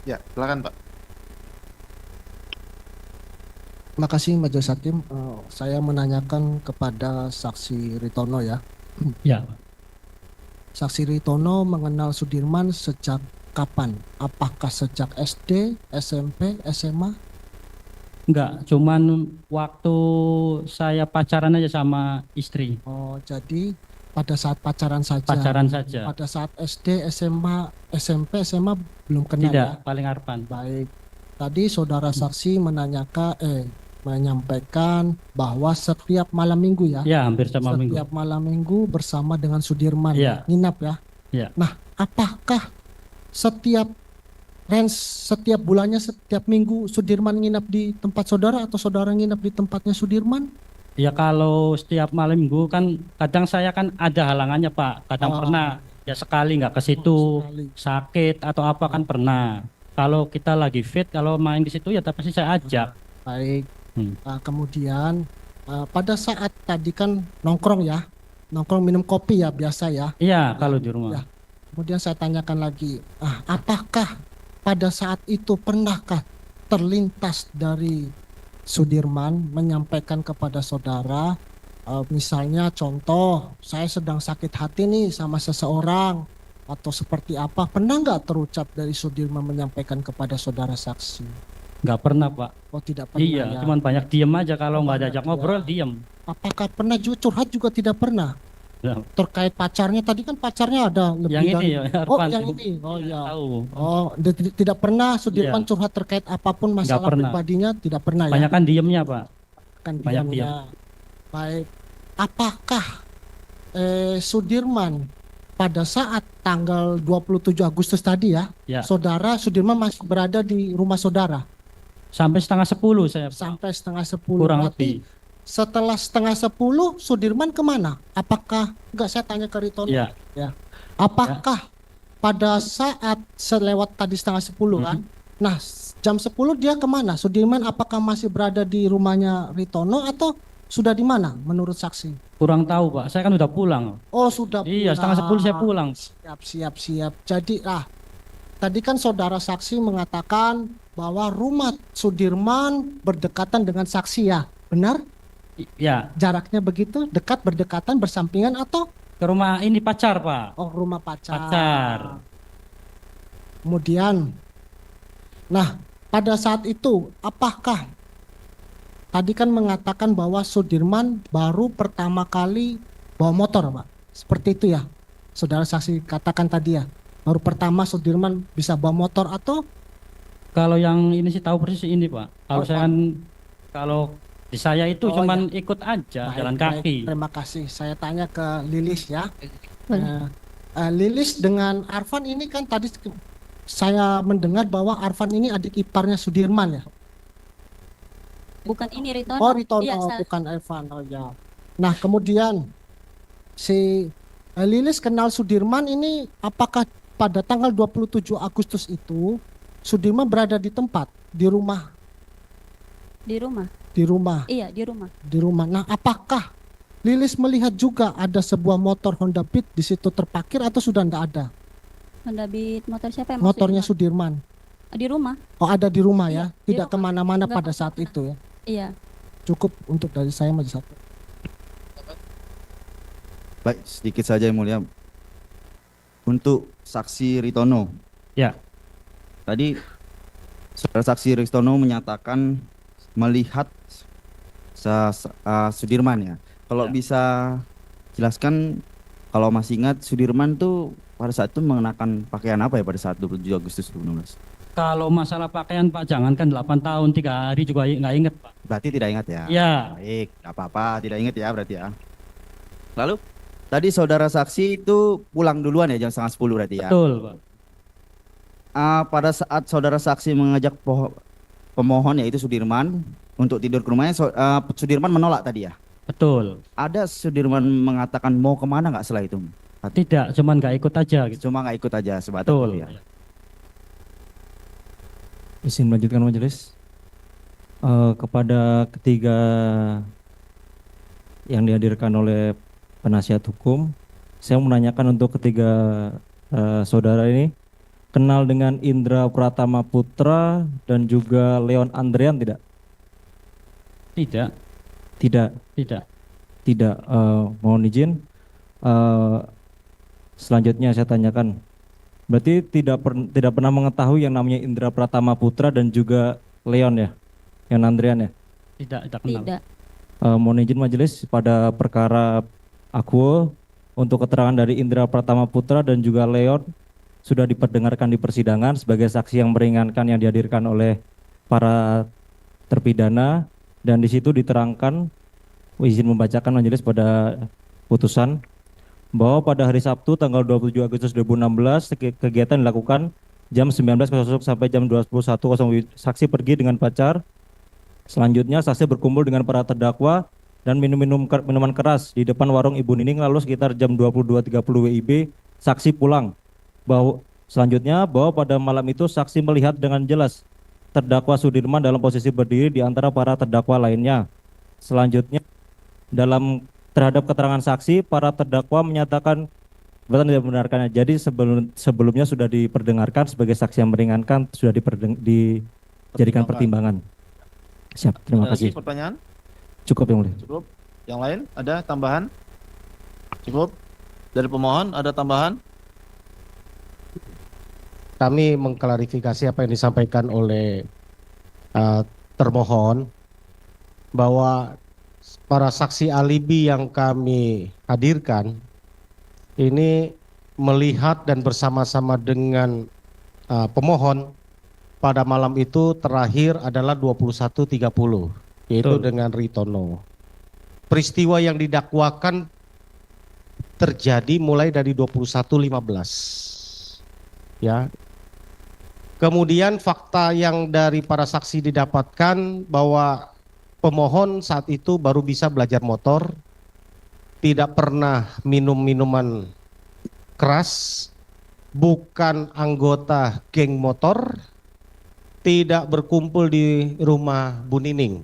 Ya, silakan Pak. Terima kasih Majelis Hakim. Saya menanyakan kepada Saksi Ritono ya. Ya, Saksi Ritono mengenal Sudirman sejak kapan? Apakah sejak SD, SMP, SMA? enggak, cuman waktu saya pacaran aja sama istri, Oh, jadi pada saat pacaran saja. pacaran saja. Pada saat SD, SMA, SMP, SMA belum kenal ya. Tidak, paling Arfan. Baik. Tadi saudara saksi menyampaikan bahwa setiap malam minggu ya. Ya, hampir sama minggu. Setiap malam minggu bersama dengan Sudirman Iya. nginap ya. Ya, Nah, apakah setiap setiap bulannya, setiap minggu Sudirman nginap di tempat saudara atau saudara nginap di tempatnya Sudirman? ya kalau setiap malam minggu kan kadang saya kan ada halangannya Pak. Kadang Oh, pernah ya sekali nggak ke situ, sekali. sakit atau apa kan pernah. Kalau kita lagi fit, kalau main di situ ya tapi saya ajak. Baik. Hmm. Kemudian pada saat tadi kan nongkrong ya, nongkrong minum kopi ya biasa ya. Iya, kalau di rumah. Ya. Kemudian saya tanyakan lagi, apakah pada saat itu pernahkah terlintas dari Sudirman menyampaikan kepada saudara, misalnya contoh, saya sedang sakit hati nih sama seseorang atau seperti apa, pernah nggak terucap dari Sudirman menyampaikan kepada saudara saksi? Nggak pernah Pak. Oh tidak pernah Iya, ya. cuman banyak diem aja kalau nggak Banyak diajak ya. ngobrol diem. Apakah pernah juga curhat juga tidak pernah? Ya. Terkait pacarnya tadi kan pacarnya ada lebih Yang ini dari ya, oh Arfan. yang ini oh ya Tahu. oh tidak pernah Sudirman Iya. curhat terkait apapun masalah pernah. pribadinya tidak pernah ya Banyak kan diemnya Pak. kan banyak diamnya. Baik, apakah Sudirman pada saat tanggal 27 Agustus tadi ya, Ya. saudara Sudirman masih berada di rumah saudara Sampai setengah 10 saya Pak. sampai setengah 10. Kurang Berarti lebih. setelah setengah 10 Sudirman kemana? Apakah enggak, saya tanya ke Ritono Ya. ya. Apakah pada saat selewat tadi setengah 10 kan? Nah, jam 10 dia kemana? Sudirman apakah masih berada di rumahnya Ritono atau sudah di mana menurut saksi? Kurang tahu Pak. Saya kan udah pulang. Oh, sudah Iya, setengah 10 saya pulang. Siap. Jadi tadi kan saudara saksi mengatakan bahwa rumah Sudirman berdekatan dengan saksi ya. Benar? Ya, Jaraknya begitu dekat, berdekatan, bersampingan atau ke rumah ini pacar Pak. rumah pacar? Pacar. Kemudian, nah pada saat itu apakah tadi kan mengatakan bahwa Sudirman baru pertama kali bawa motor, Pak? Seperti itu ya, saudara saksi katakan tadi ya. Baru pertama Sudirman bisa bawa motor atau Kalau yang ini sih tahu persis ini Pak. Kalau Oh, saya kan kalau di saya itu Oh, cuman ikut aja baik, jalan baik. kaki. Terima kasih. Saya tanya ke Lilis ya. Lilis dengan Arfan ini kan tadi saya mendengar bahwa Arfan ini adik iparnya Sudirman ya. Bukan ini Ritono. Oh, Ritono, Iya, bukan Arfan. Oh ya. Nah, kemudian si Lilis kenal Sudirman ini apakah pada tanggal 27 Agustus itu Sudirman berada di tempat, di rumah, di rumah. di rumah, Iya, di rumah. di rumah. Nah, apakah Lilis melihat juga ada sebuah motor Honda Beat di situ terparkir atau sudah tidak ada? Honda Beat motor siapa yang Motornya maksudnya? Sudirman. Di rumah. Oh, ada di rumah Iya, ya, di tidak rumah. kemana-mana Nggak pada saat kemana-mana. itu ya. Iya. Cukup untuk dari saya Majelis Hakim. Baik, sedikit saja yang mulia. Untuk saksi Ritono. Ya. Tadi saudara saksi Ritono menyatakan melihat Sudirman ya. Kalau Ya. bisa jelaskan, kalau masih ingat Sudirman tuh pada saat itu mengenakan pakaian apa ya pada saat 27 Agustus 2016? Kalau masalah pakaian Pak, jangankan 8 tahun, 3 hari juga nggak inget Pak. Berarti tidak ingat ya? Ya. Baik, nggak apa-apa, tidak ingat ya berarti ya. Lalu tadi saudara saksi itu pulang duluan ya jam setengah 10 berarti ya? Betul Pak. Pada saat saudara saksi mengajak pemohon yaitu Sudirman untuk tidur ke rumahnya, Sudirman menolak tadi ya? Betul. Ada Sudirman mengatakan mau kemana nggak setelah itu? Tidak, cuman nggak ikut aja gitu. Cuma nggak ikut aja sebatas Betul. itu ya. Izin melanjutkan majelis. Kepada ketiga yang dihadirkan oleh penasihat hukum, saya menanyakan untuk ketiga saudara ini, kenal dengan Indra Pratama Putra dan juga Leon Andrian tidak? Tidak, Tidak, tidak. tidak. Mohon izin. Eh, Selanjutnya saya tanyakan. Berarti tidak pernah mengetahui yang namanya Indra Pratama Putra dan juga Leon ya, Leon Andrian ya. Tidak kenal. Tidak. Mohon izin majelis pada perkara akuo untuk keterangan dari Indra Pratama Putra dan juga Leon sudah diperdengarkan di persidangan sebagai saksi yang meringankan yang dihadirkan oleh para terpidana, dan di situ diterangkan, izin membacakan majelis pada putusan bahwa pada hari Sabtu tanggal 27 Agustus 2016 kegiatan dilakukan jam 19.00 sampai jam 21.00. Saksi pergi dengan pacar. Selanjutnya saksi berkumpul dengan para terdakwa dan minuman keras di depan warung Ibu Nining, lalu sekitar jam 22.30 WIB saksi pulang. Selanjutnya bahwa pada malam itu saksi melihat dengan jelas terdakwa Sudirman dalam posisi berdiri di antara para terdakwa lainnya. Selanjutnya terhadap keterangan saksi, para terdakwa menyatakan betul tidak membenarkannya. Jadi sebelumnya sudah diperdengarkan sebagai saksi yang meringankan, sudah dijadikan pertimbangan. Siap, terima Ada lagi kasih. pertanyaan? Cukup yang mulia. Cukup. Yang lain ada tambahan? Cukup. Dari pemohon ada tambahan? Kami mengklarifikasi apa yang disampaikan oleh termohon bahwa para saksi alibi yang kami hadirkan ini melihat dan bersama-sama dengan pemohon pada malam itu terakhir adalah 21.30, yaitu Betul. dengan Ritono. Peristiwa yang didakwakan terjadi mulai dari 21.15. Ya. Kemudian fakta yang dari para saksi didapatkan bahwa pemohon saat itu baru bisa belajar motor, tidak pernah minum minuman keras, bukan anggota geng motor, tidak berkumpul di rumah Bu Nining.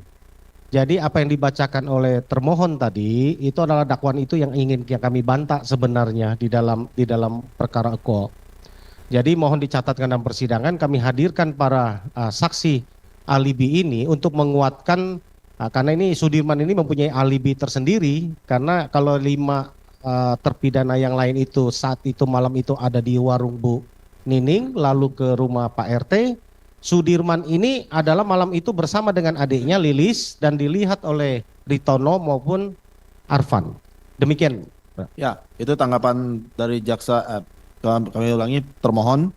Jadi apa yang dibacakan oleh termohon tadi itu adalah dakwaan itu yang ingin kami bantah sebenarnya di dalam perkara eko. Jadi mohon dicatatkan dalam persidangan, kami hadirkan para saksi alibi ini untuk menguatkan, karena ini Sudirman ini mempunyai alibi tersendiri, karena kalau 5 terpidana yang lain itu saat itu malam itu ada di warung Bu Nining lalu ke rumah Pak RT. Sudirman ini adalah malam itu bersama dengan adiknya Lilis dan dilihat oleh Ritono maupun Arfan. Demikian. Ya, itu tanggapan dari jaksa. Kami ulangi, termohon,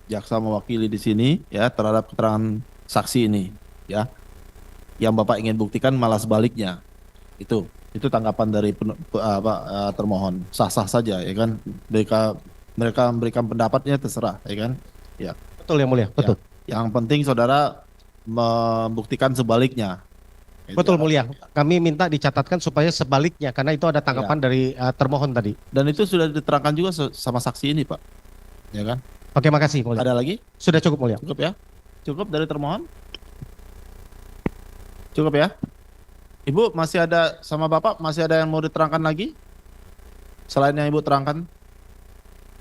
jaksa mewakili di sini ya terhadap keterangan saksi ini ya. Yang Bapak ingin buktikan malah sebaliknya. Itu tanggapan dari termohon. Sah-sah saja ya kan. Mereka memberikan pendapatnya terserah ya kan. Ya. Betul yang mulia, betul. Yang penting saudara membuktikan sebaliknya. Betul mulia. Kami minta dicatatkan supaya sebaliknya karena itu ada tanggapan dari termohon tadi. Dan itu sudah diterangkan juga sama saksi ini, Pak. Ya kan? Oke, makasih mulia. Ada lagi? Sudah cukup mulia. Cukup ya? Cukup dari termohon? Cukup ya? Ibu masih ada sama Bapak masih ada yang mau diterangkan lagi? Selain yang Ibu terangkan?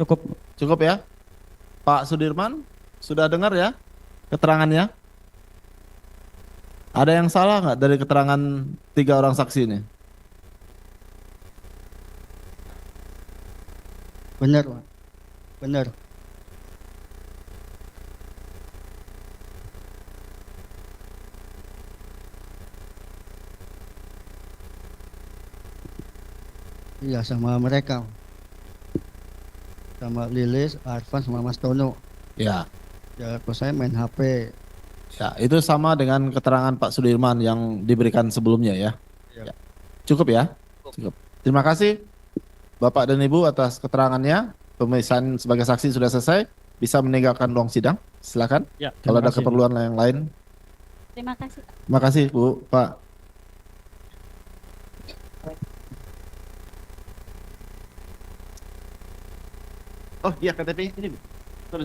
Cukup. Cukup ya? Pak Sudirman, sudah dengar ya keterangannya? Ada yang salah nggak dari keterangan 3 orang saksi ini? Benar, Pak. Benar. Iya, sama mereka. Sama Lilis, Arfan, sama Mas Tono. Ya. Ya, kalau saya main HP. Ya, itu sama dengan keterangan Pak Sudirman yang diberikan sebelumnya ya. Ya. Cukup ya? Cukup. Terima kasih Bapak dan Ibu atas keterangannya. Pemeriksaan sebagai saksi sudah selesai. Bisa meninggalkan ruang sidang. Silakan. Ya, Kalau terima ada kasih. keperluan yang lain. Terima kasih. Terima kasih Bu, Pak. Oh iya KTP ini. Sorry.